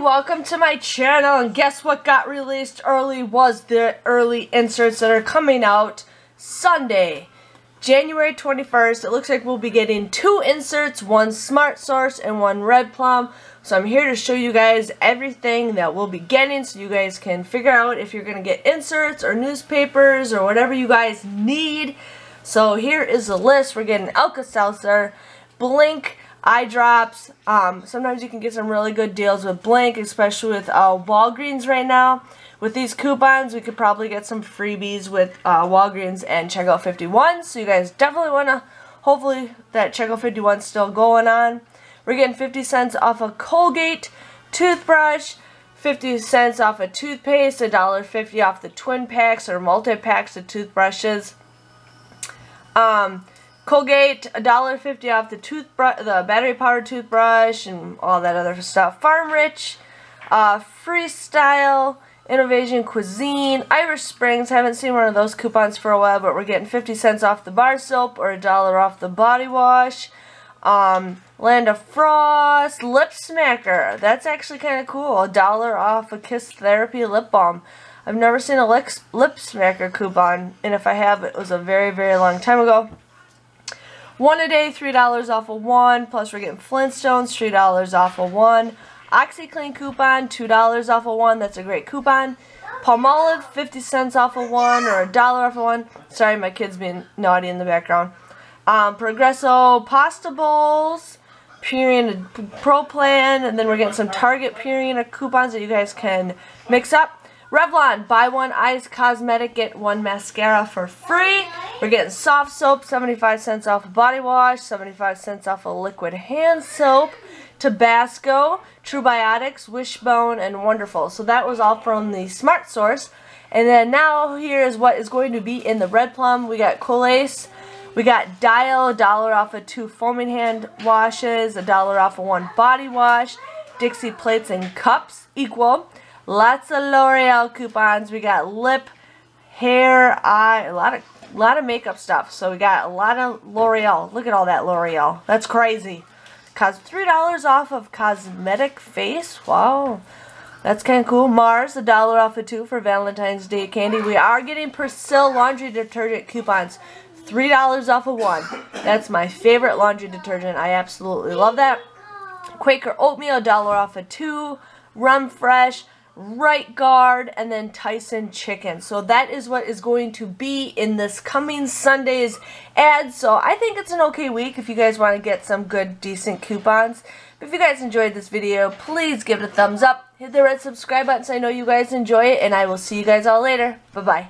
welcome to my channel, and guess what got released early was the early inserts that are coming out Sunday, January 21st. It looks like we'll be getting 2 inserts, one Smart Source and one Red Plum. So I'm here to show you guys everything that we'll be getting so you guys can figure out if you're going to get inserts or newspapers or whatever you guys need. So here is the list. We're getting Alka-Seltzer, Blink, eye drops. Sometimes you can get some really good deals with Blink, especially with Walgreens right now. With these coupons, we could probably get some freebies with Walgreens and Checkout 51. So you guys definitely want to, hopefully that Checkout 51's still going on. We're getting 50 cents off a Colgate toothbrush, 50 cents off a toothpaste, $1.50 off the twin packs or multi-packs of toothbrushes. Colgate, $1.50 off the the battery-powered toothbrush, and all that other stuff. Farm Rich, Freestyle, Innovation Cuisine, Irish Springs. Haven't seen one of those coupons for a while, but we're getting 50 cents off the bar soap or $1 off the body wash. Land of Frost, Lip Smacker. That's actually kind of cool. $1 off a Kiss Therapy lip balm. I've never seen a lip smacker coupon, and if I have, it was a very, very long time ago. One a day, $3 off of one, plus we're getting Flintstones, $3 off of one. OxyClean coupon, $2 off of one. That's a great coupon. Palmolive, 50 cents off of one, or $1 off of one. Sorry, my kid's being naughty in the background. Progresso Pasta Bowls, Purina Pro Plan, and then we're getting some Target Purina coupons that you guys can mix up. Revlon, buy one eyes cosmetic, get one mascara for free. We're getting soft soap, 75 cents off a body wash, 75 cents off a liquid hand soap. Tabasco, True Biotics, Wishbone, and Wonderful. So that was all from the Smart Source. And then now here is what is going to be in the Red Plum. We got Colace, we got Dial, $1 off of 2 foaming hand washes, $1 off of 1 body wash. Dixie plates and cups equal. Lots of L'Oreal coupons. We got lip, hair, eye, a lot of makeup stuff. So we got a lot of L'Oreal. Look at all that L'Oreal. That's crazy. $3 off of cosmetic face. Wow. That's kind of cool. Mars, $1 off of 2 for Valentine's Day candy. We are getting Persil laundry detergent coupons. $3 off of 1. That's my favorite laundry detergent. I absolutely love that. Quaker oatmeal, $1 off of 2. Rum Fresh, Right Guard, and then Tyson chicken. So that is what is going to be in this coming Sunday's ad. So I think it's an okay week if you guys want to get some good, decent coupons. But if you guys enjoyed this video, please give it a thumbs up. Hit the red subscribe button so I know you guys enjoy it, and I will see you guys all later. Bye-bye.